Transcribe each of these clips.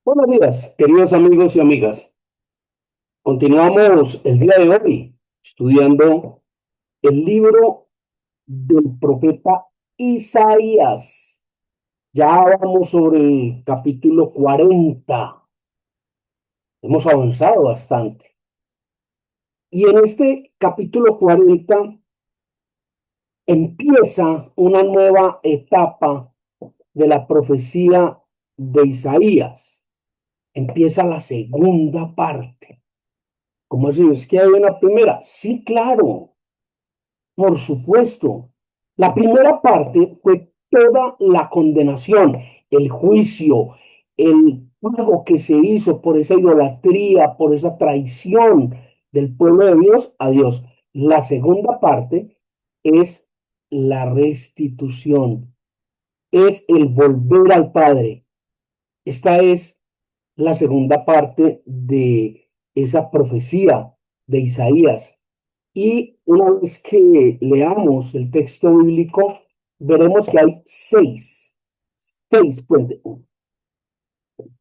Buenos días, queridos amigos y amigas. Continuamos el día de hoy estudiando el libro del profeta Isaías. Ya vamos sobre el capítulo 40. Hemos avanzado bastante. Y en este capítulo 40 empieza una nueva etapa de la profecía de Isaías. Empieza la segunda parte. ¿Cómo así? ¿Es que hay una primera? Sí, claro. Por supuesto, la primera parte fue toda la condenación, el juicio, el pago que se hizo por esa idolatría, por esa traición del pueblo de Dios a Dios. La segunda parte es la restitución, es el volver al Padre. Esta es la segunda parte de esa profecía de Isaías. Y una vez que leamos el texto bíblico, veremos que hay puente,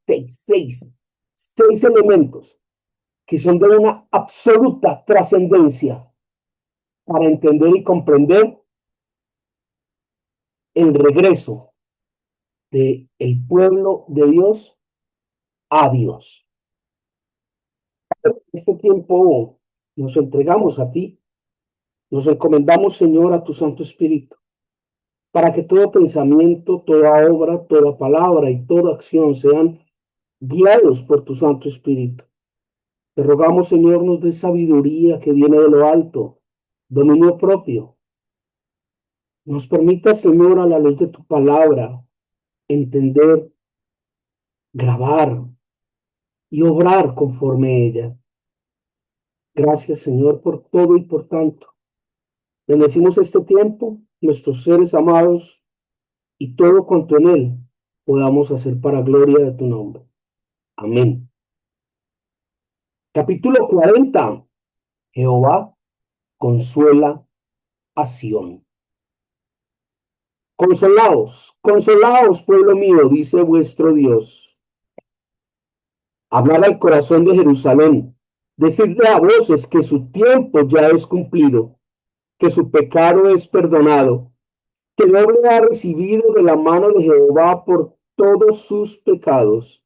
seis, seis, seis elementos que son de una absoluta trascendencia para entender y comprender el regreso del pueblo de Dios a Dios. Este tiempo nos entregamos a ti, nos encomendamos, Señor, a tu Santo Espíritu para que todo pensamiento, toda obra, toda palabra y toda acción sean guiados por tu Santo Espíritu. Te rogamos, Señor, nos dé sabiduría que viene de lo alto, dominio propio. Nos permita, Señor, a la luz de tu palabra, entender, grabar y obrar conforme a ella. Gracias, Señor, por todo y por tanto. Bendecimos este tiempo, nuestros seres amados y todo cuanto en él podamos hacer para gloria de tu nombre. Amén. Capítulo 40. Jehová consuela a Sión. Consolaos, consolaos, pueblo mío, dice vuestro Dios. Hablad al corazón de Jerusalén. Decidle a voces que su tiempo ya es cumplido, que su pecado es perdonado, que doble ha recibido de la mano de Jehová por todos sus pecados.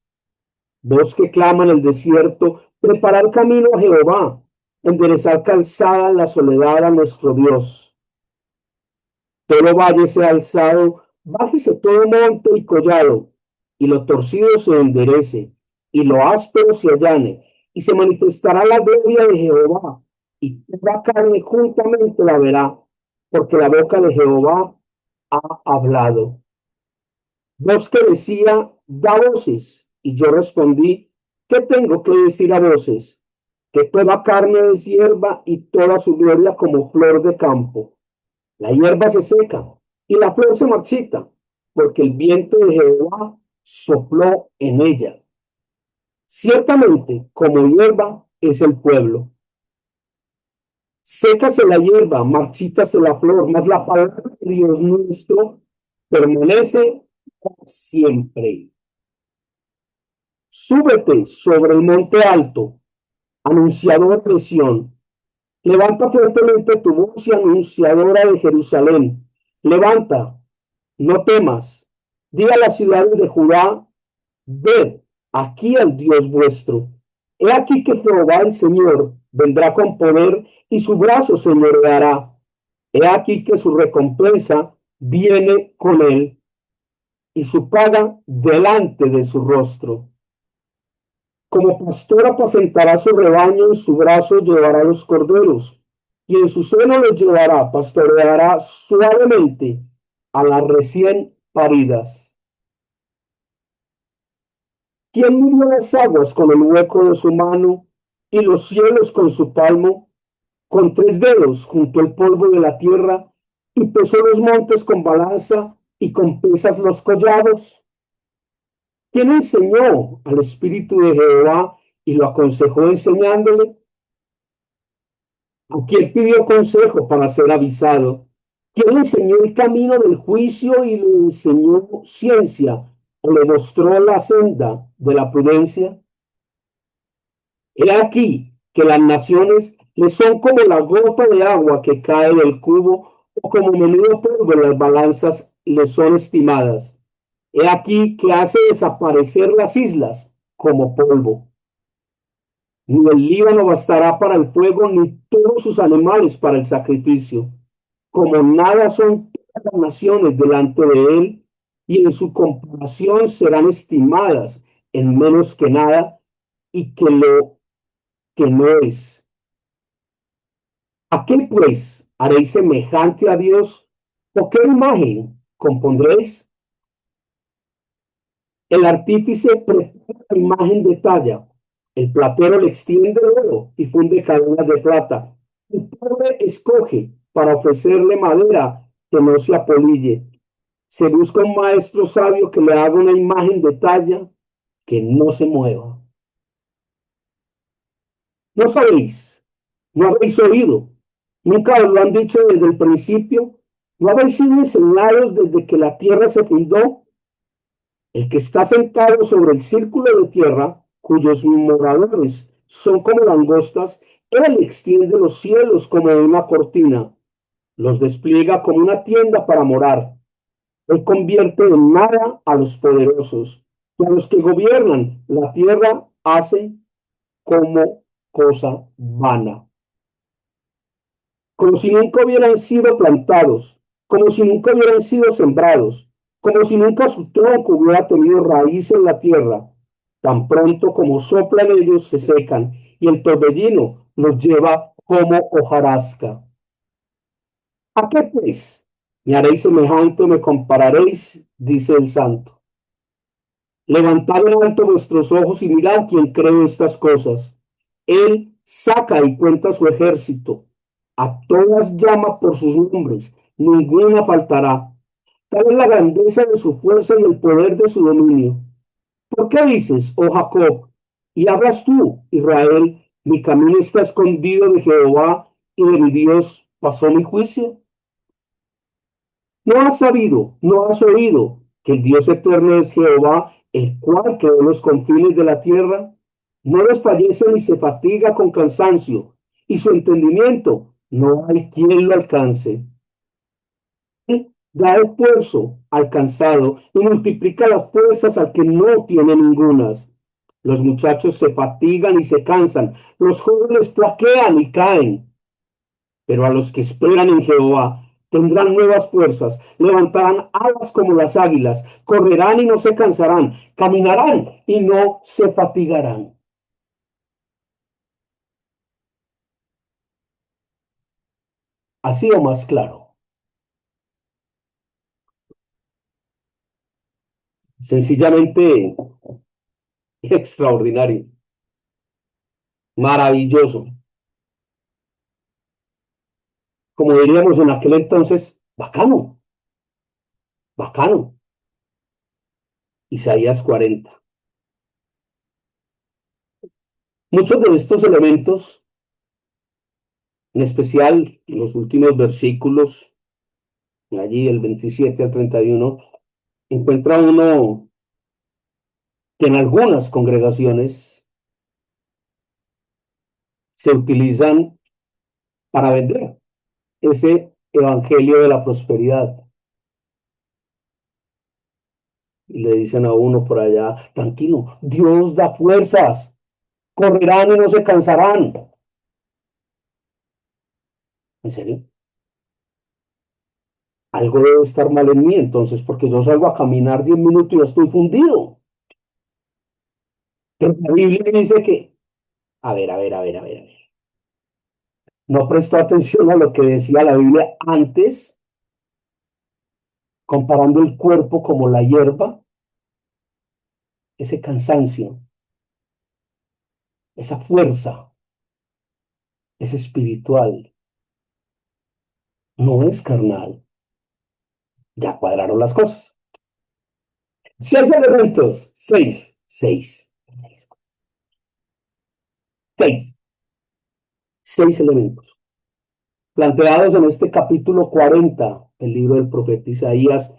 Vos que clama en el desierto, preparad camino a Jehová, enderezad calzada en la soledad a nuestro Dios. Todo valle sea alzado, bájese todo monte y collado, y lo torcido se enderece, y lo áspero se allane, y se manifestará la gloria de Jehová, y toda carne juntamente la verá, porque la boca de Jehová ha hablado. Voz que decía, da voces, y yo respondí, ¿qué tengo que decir a voces? Que toda carne es hierba y toda su gloria como flor de campo. La hierba se seca y la flor se marchita, porque el viento de Jehová sopló en ella. Ciertamente, como hierba es el pueblo. Sécase la hierba, marchítase la flor, mas la palabra de Dios nuestro permanece siempre. Súbete sobre el monte alto, anunciador de Sión. Levanta fuertemente tu voz y anunciadora de Jerusalén. Levanta, no temas. Diga a las ciudades de Judá, ved aquí al Dios vuestro. He aquí que Jehová el Señor vendrá con poder y su brazo se señoreará. He aquí que su recompensa viene con él y su paga delante de su rostro. Como pastor apacentará su rebaño, en su brazo llevará los corderos, y en su seno los llevará, pastoreará suavemente a las recién paridas. ¿Quién midió las aguas con el hueco de su mano y los cielos con su palmo? Con 3 dedos juntó el polvo de la tierra y pesó los montes con balanza y con pesas los collados. ¿Quién enseñó al Espíritu de Jehová y lo aconsejó enseñándole? ¿A quién pidió consejo para ser avisado? ¿Quién le enseñó el camino del juicio y le enseñó ciencia le mostró la senda de la prudencia. He aquí que las naciones le son como la gota de agua que cae del cubo o como menudo polvo en las balanzas le son estimadas. He aquí que hace desaparecer las islas como polvo. Ni el Líbano bastará para el fuego, ni todos sus animales para el sacrificio. Como nada son todas las naciones delante de él, y en su comparación serán estimadas en menos que nada, y que lo que no es. ¿A qué pues haréis semejante a Dios? ¿O qué imagen compondréis? El artífice prepara la imagen de talla, el platero le extiende oro y funde cadenas de plata. El pobre escoge para ofrecerle madera que no se apolille. Se busca un maestro sabio que le haga una imagen de talla que no se mueva. No sabéis, no habéis oído, nunca os lo han dicho desde el principio, no habéis sido enseñados desde que la tierra se fundó. El que está sentado sobre el círculo de tierra, cuyos moradores son como langostas, él extiende los cielos como una cortina, los despliega como una tienda para morar. Él convierte en nada a los poderosos, y a los que gobiernan la tierra hace como cosa vana, como si nunca hubieran sido plantados, como si nunca hubieran sido sembrados, como si nunca su tronco hubiera tenido raíz en la tierra. Tan pronto como soplan ellos se secan, y el torbellino los lleva como hojarasca. ¿A qué pues? ¿Me haréis semejante o me compararéis? Dice el santo. Levantad en alto vuestros ojos y mirad quién creó estas cosas. Él saca y cuenta su ejército. A todas llama por sus nombres. Ninguna faltará. Tal es la grandeza de su fuerza y el poder de su dominio. ¿Por qué dices, oh Jacob? Y hablas tú, Israel, mi camino está escondido de Jehová y de mi Dios pasó mi juicio. ¿No has sabido, no has oído que el Dios eterno es Jehová, el cual creó los confines de la tierra? No desfallece ni se fatiga con cansancio, y su entendimiento no hay quien lo alcance. Él da esfuerzo al cansado y multiplica las fuerzas al que no tiene ningunas. Los muchachos se fatigan y se cansan, los jóvenes flaquean y caen. Pero a los que esperan en Jehová tendrán nuevas fuerzas, levantarán alas como las águilas, correrán y no se cansarán, caminarán y no se fatigarán. Así o más claro. Sencillamente extraordinario, maravilloso. Como diríamos en aquel entonces, bacano, bacano. Isaías 40. Muchos de estos elementos, en especial los últimos versículos, allí el 27 al 31, encuentra uno que en algunas congregaciones se utilizan para vender ese evangelio de la prosperidad. Y le dicen a uno por allá, tranquilo, Dios da fuerzas, correrán y no se cansarán. ¿En serio? Algo debe estar mal en mí entonces, porque yo salgo a caminar 10 minutos y ya estoy fundido. Pero la Biblia dice que, a ver. No prestó atención a lo que decía la Biblia antes, comparando el cuerpo como la hierba, ese cansancio, esa fuerza es espiritual, no es carnal. Ya cuadraron las cosas. Seis elementos, seis, seis elementos planteados en este capítulo 40 del libro del profeta Isaías,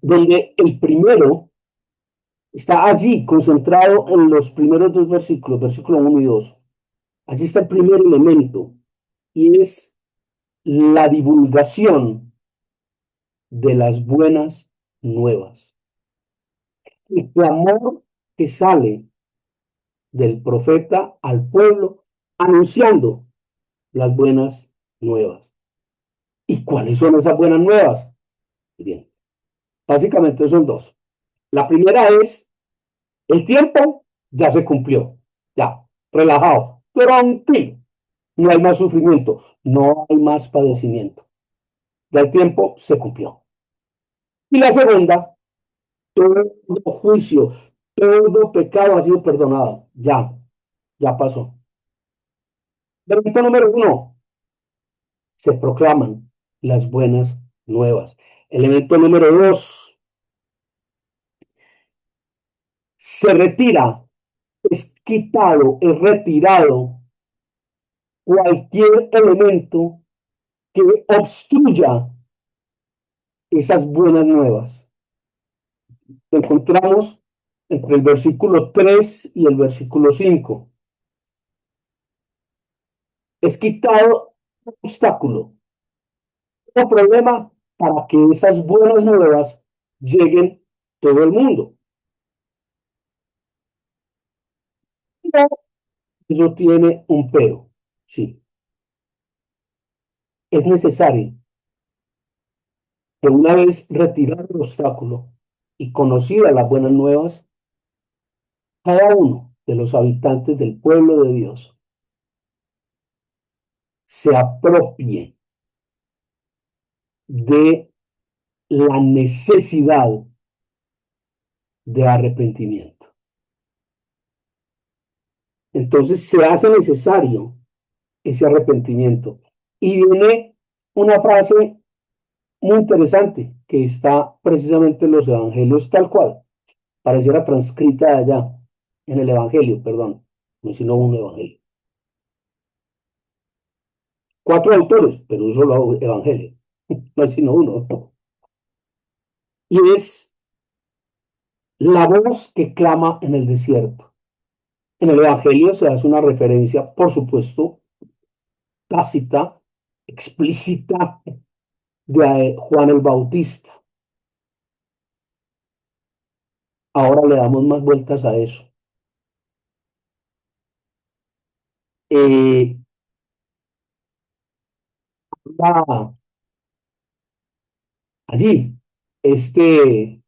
donde el primero está allí concentrado en los primeros dos versículos, versículo 1 y 2. Allí está el primer elemento y es la divulgación de las buenas nuevas. El clamor que sale del profeta al pueblo anunciando las buenas nuevas. ¿Y cuáles son esas buenas nuevas? Bien, básicamente son dos. La primera es, el tiempo ya se cumplió, ya, relajado, tranquilo, no hay más sufrimiento, no hay más padecimiento, ya el tiempo se cumplió. Y la segunda, todo juicio, todo pecado ha sido perdonado, ya pasó. Punto número uno, se proclaman las buenas nuevas. Elemento número dos, se retira, es quitado, es retirado cualquier elemento que obstruya esas buenas nuevas. Encontramos entre el versículo 3 y el versículo 5. Es quitado un obstáculo, un problema para que esas buenas nuevas lleguen a todo el mundo. Pero eso tiene un pero, sí. Es necesario que una vez retirado el obstáculo y conocidas las buenas nuevas, cada uno de los habitantes del pueblo de Dios se apropie de la necesidad de arrepentimiento. Entonces se hace necesario ese arrepentimiento. Y viene una frase muy interesante que está precisamente en los evangelios tal cual, pareciera transcrita allá, en el evangelio, perdón, no es sino un evangelio. Cuatro autores, pero un solo evangelio, no es sino uno. Y es la voz que clama en el desierto. En el evangelio se hace una referencia, por supuesto, tácita, explícita, de Juan el Bautista. Ahora le damos más vueltas a eso. Eh, va allí, este,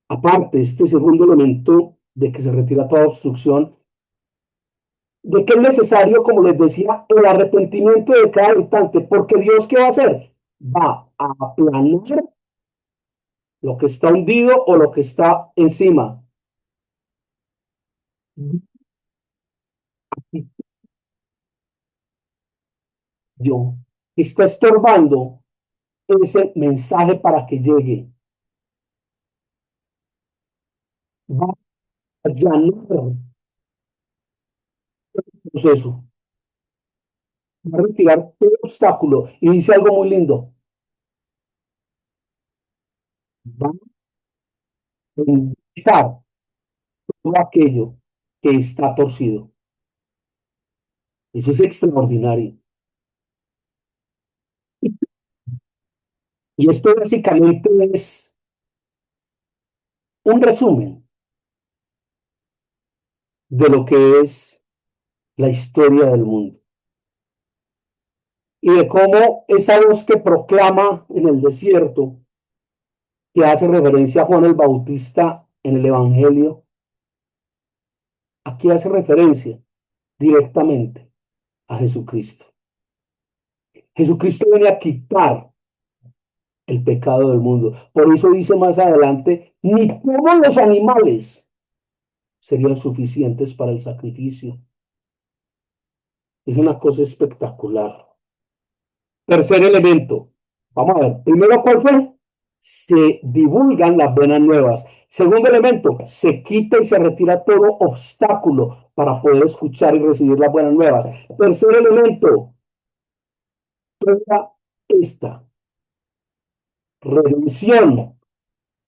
aparte, este segundo elemento de que se retira toda obstrucción, de que es necesario, como les decía, el arrepentimiento de cada habitante, porque Dios, ¿qué va a hacer? Va a aplanar lo que está hundido o lo que está encima. Yo, está estorbando ese mensaje para que llegue. Va a allanar el proceso, va a retirar todo obstáculo. Y dice algo muy lindo, va a enderezar todo aquello que está torcido. Eso es extraordinario. Y esto básicamente es un resumen de lo que es la historia del mundo y de cómo esa voz que proclama en el desierto, que hace referencia a Juan el Bautista en el Evangelio, aquí hace referencia directamente a Jesucristo. Jesucristo viene a quitar el pecado del mundo. Por eso dice más adelante, ni todos los animales serían suficientes para el sacrificio. Es una cosa espectacular. Tercer elemento. Vamos a ver. Primero, ¿cuál fue? Se divulgan las buenas nuevas. Segundo elemento, se quita y se retira todo obstáculo para poder escuchar y recibir las buenas nuevas. Tercer elemento, toda esta redención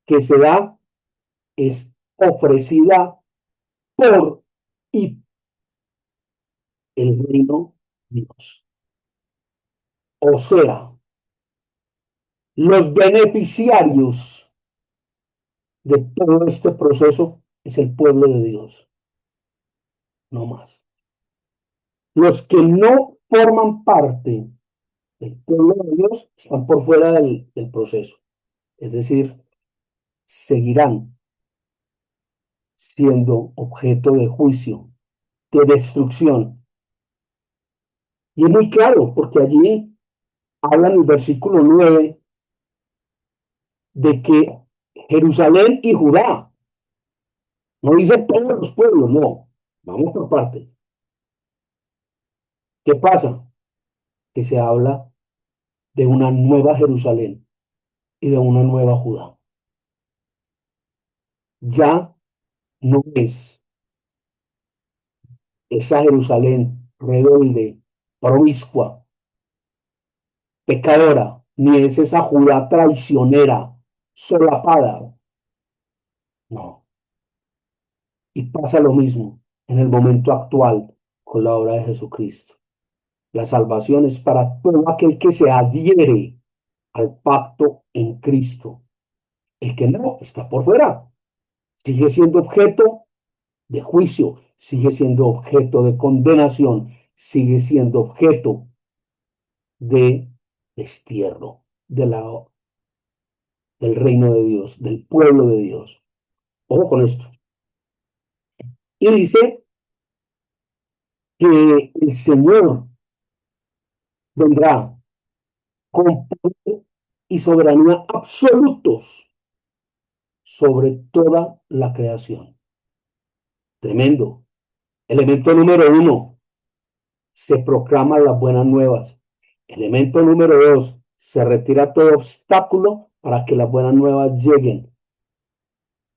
que se da es ofrecida por y el reino de Dios. O sea, los beneficiarios de todo este proceso es el pueblo de Dios, no más. Los que no forman parte del pueblo de Dios están por fuera del proceso, es decir, seguirán siendo objeto de juicio, de destrucción. Y es muy claro, porque allí habla en el versículo 9 de que Jerusalén y Judá, no dice todos los pueblos, no, vamos por partes. ¿Qué pasa? Que se habla de una nueva Jerusalén y de una nueva Judá. Ya no es esa Jerusalén rebelde, promiscua, pecadora, ni es esa Judá traicionera, solapada. No. Y pasa lo mismo en el momento actual con la obra de Jesucristo. La salvación es para todo aquel que se adhiere al pacto en Cristo. El que no está por fuera. Sigue siendo objeto de juicio, sigue siendo objeto de condenación, sigue siendo objeto de destierro del reino de Dios, del pueblo de Dios. Ojo con esto. Y dice que el Señor vendrá con poder y soberanía absolutos sobre toda la creación. Tremendo. Elemento número uno, se proclaman las buenas nuevas. Elemento número dos, se retira todo obstáculo para que las buenas nuevas lleguen.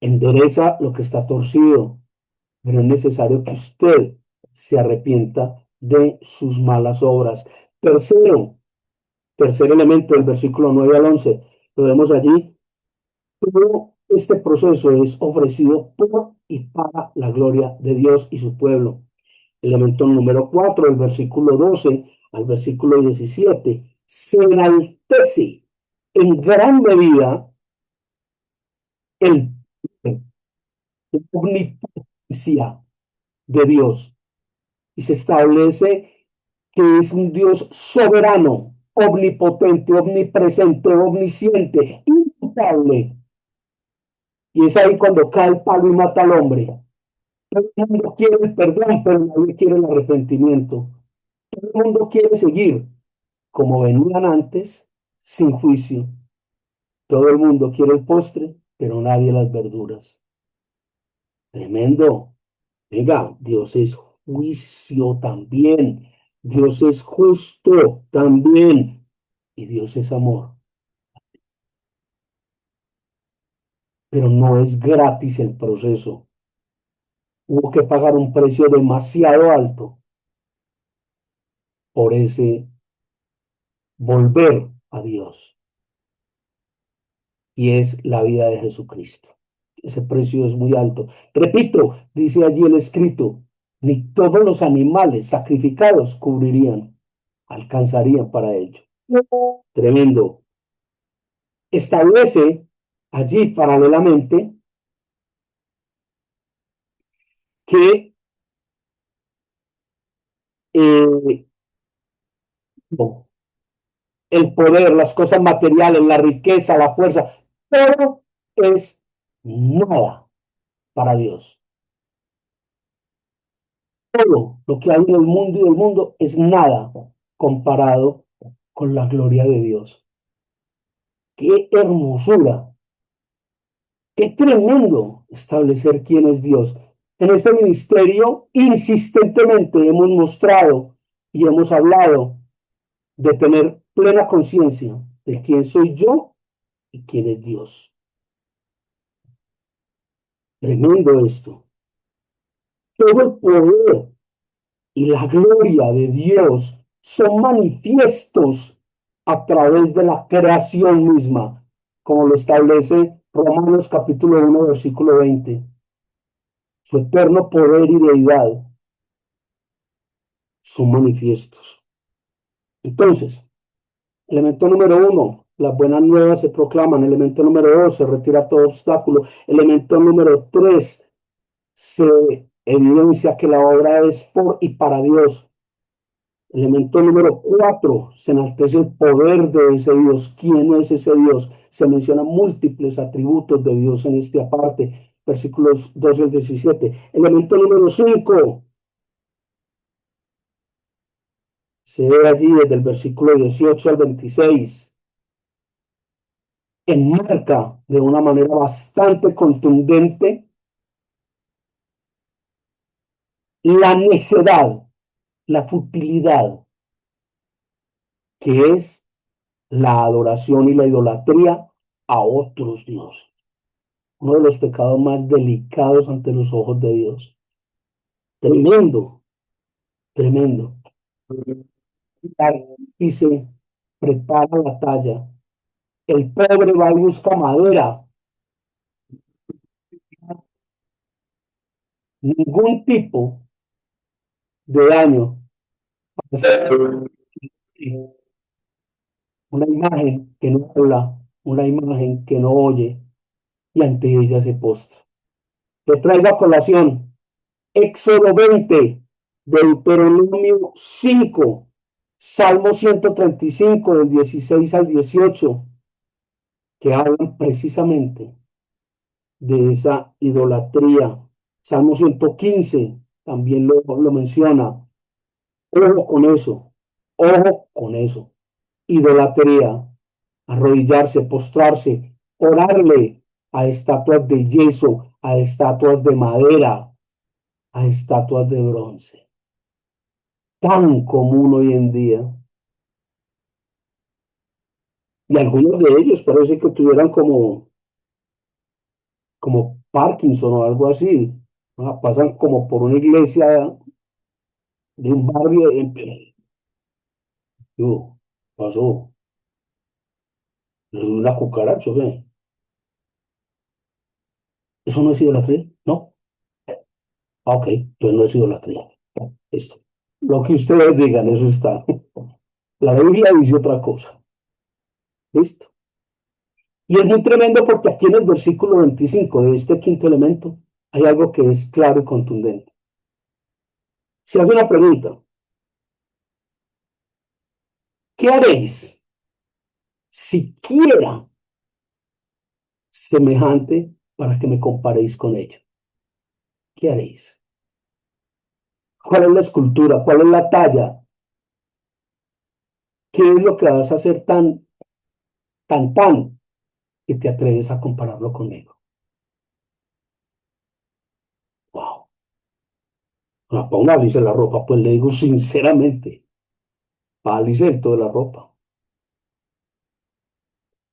Endereza lo que está torcido, pero es necesario que usted se arrepienta de sus malas obras. Tercer elemento del versículo 9 al 11, lo vemos allí. Todo este proceso es ofrecido por y para la gloria de Dios y su pueblo. Elemento número 4, el versículo 12 al versículo 17, se enaltece en gran medida el la omnipotencia de Dios y se establece que es un Dios soberano, omnipotente, omnipresente, omnisciente, inmutable. Y es ahí cuando cae el palo y mata al hombre. Todo el mundo quiere el perdón, pero nadie quiere el arrepentimiento. Todo el mundo quiere seguir como venían antes, sin juicio. Todo el mundo quiere el postre, pero nadie las verduras. Tremendo. Venga, Dios es juicio también. Dios es justo también. Y Dios es amor. Pero no es gratis el proceso. Hubo que pagar un precio demasiado alto por ese volver a Dios. Y es la vida de Jesucristo. Ese precio es muy alto. Repito, dice allí el escrito, ni todos los animales sacrificados cubrirían, alcanzarían para ello. Tremendo. Establece allí paralelamente que eh, no, el poder, las cosas materiales, la riqueza, la fuerza, todo es nada para Dios. Todo lo que hay en el mundo y del mundo es nada comparado con la gloria de Dios. Qué hermosura, qué tremendo establecer quién es Dios. En este ministerio insistentemente hemos mostrado y hemos hablado de tener plena conciencia de quién soy yo y quién es Dios. Tremendo esto. Todo el poder y la gloria de Dios son manifiestos a través de la creación misma. como lo establece Romanos capítulo 1, versículo 20. Su eterno poder y deidad son manifiestos. Entonces, elemento número uno, las buenas nuevas se proclaman. Elemento número dos, se retira todo obstáculo. Elemento número tres, se evidencia que la obra es por y para Dios. Elemento número cuatro, se enaltece el poder de ese Dios. ¿Quién es ese Dios? Se mencionan múltiples atributos de Dios en esta parte, versículos 12 al 17. Elemento número cinco, se ve allí desde el versículo 18 al 26, enmarca de una manera bastante contundente la necedad, la futilidad, que es la adoración y la idolatría a otros dioses. Uno de los pecados más delicados ante los ojos de Dios. Tremendo, tremendo. Dice, prepara la talla. El pobre va y busca madera. Ningún tipo de daño. Una imagen que no habla, una imagen que no oye, y ante ella se postra. Le traigo a colación Éxodo 20, Deuteronomio 5, Salmo 135, del 16 al 18, que hablan precisamente de esa idolatría. Salmo 115 también lo menciona. Ojo con eso, ojo con eso. Idolatría, arrodillarse, postrarse, orarle a estatuas de yeso, a estatuas de madera, a estatuas de bronce. Tan común hoy en día. Y algunos de ellos parece que tuvieran como Parkinson o algo así. Pasan como por una iglesia de un barrio. Yo, pasó, es una cucaracha, ¿qué? ¿Eso no es idolatría? No. Ah, ok, entonces no es idolatría. Listo. Lo que ustedes digan, eso está. La Biblia dice otra cosa. Listo. Y es muy tremendo porque aquí en el versículo 25 de este quinto elemento hay algo que es claro y contundente. Se hace una pregunta. ¿Qué haréis siquiera semejante para que me comparéis con ella? ¿Qué haréis? ¿Cuál es la escultura? ¿Cuál es la talla? ¿Qué es lo que vas a hacer tan que te atreves a compararlo conmigo? Wow. No, ponga Alice la ropa, pues le digo sinceramente, a Alice el todo de la ropa.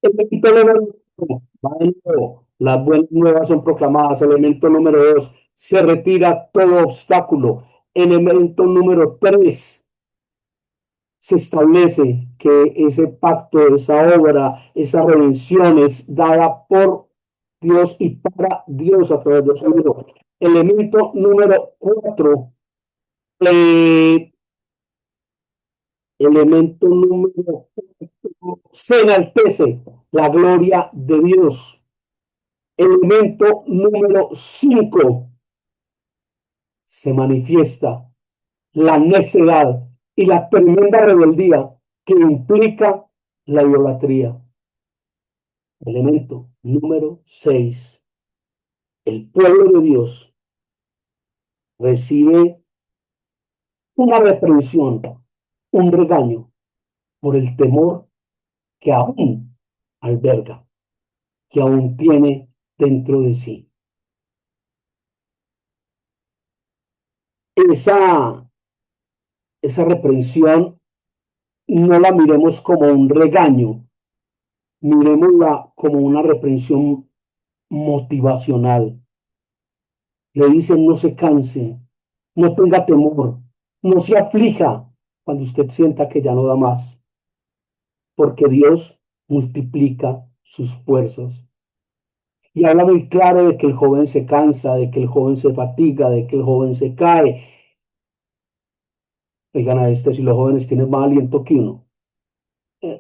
Elemento número uno, las buenas nuevas son proclamadas. Elemento número dos, se retira todo obstáculo. Elemento número tres, se establece que ese pacto, esa obra, esa redención es dada por Dios y para Dios a través de su Hijo. Elemento número cuatro, eh, elemento número cuatro, se enaltece la gloria de Dios. Elemento número cinco, se manifiesta la necedad y la tremenda rebeldía que implica la idolatría. Elemento número 6. El pueblo de Dios recibe una reprensión, un regaño por el temor que aún alberga, que aún tiene dentro de sí. Esa, esa reprensión no la miremos como un regaño, miremosla como una reprensión motivacional. Le dicen no se canse, no tenga temor, no se aflija cuando usted sienta que ya no da más, porque Dios multiplica sus fuerzas. Y habla muy claro de que el joven se cansa, de que el joven se fatiga, de que el joven se cae. Oigan a este, si los jóvenes tienen más aliento que uno,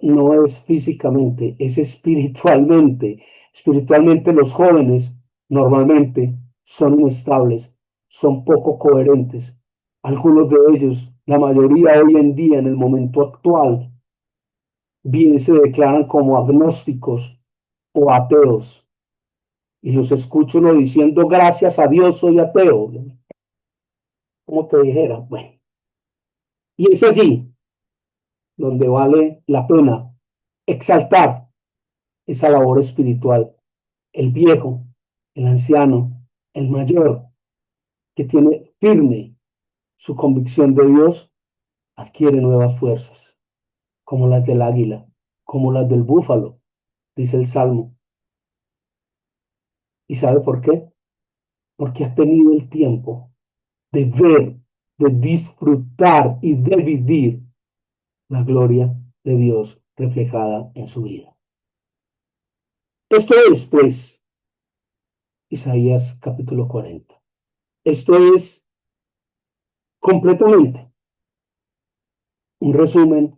no es físicamente, es espiritualmente. Espiritualmente los jóvenes normalmente son inestables, son poco coherentes. Algunos de ellos, la mayoría hoy en día, en el momento actual, bien se declaran como agnósticos o ateos. Y los escucho uno diciendo, gracias a Dios soy ateo. Como te dijera, bueno. Y es allí donde vale la pena exaltar esa labor espiritual. El viejo, el anciano, el mayor, que tiene firme su convicción de Dios, adquiere nuevas fuerzas, como las del águila, como las del búfalo, dice el Salmo. ¿Y sabe por qué? Porque ha tenido el tiempo de ver, de disfrutar y de vivir la gloria de Dios reflejada en su vida. Esto es, pues, Isaías capítulo 40. Esto es completamente un resumen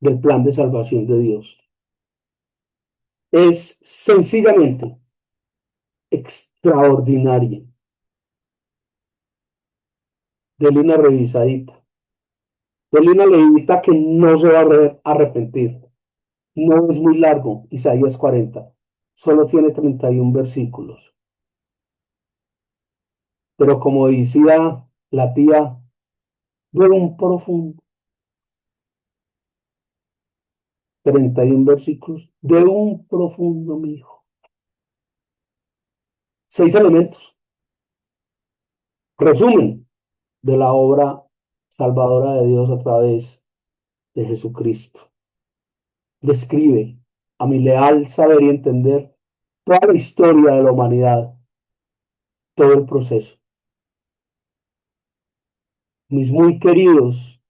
del plan de salvación de Dios. Es sencillamente extraordinaria. Dele una revisadita. Dele una leidita que no se va a arrepentir. No es muy largo, Isaías 40. Solo tiene 31 versículos. Pero como decía la tía, de un profundo, 31 versículos, de un profundo, mi hijo. 6 elementos. Resumen de la obra salvadora de Dios a través de Jesucristo. Describe a mi leal saber y entender toda la historia de la humanidad, todo el proceso. Mis muy queridos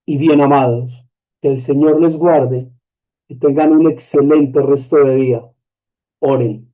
y bien amados, que el Señor les guarde y tengan un excelente resto de día. Oren.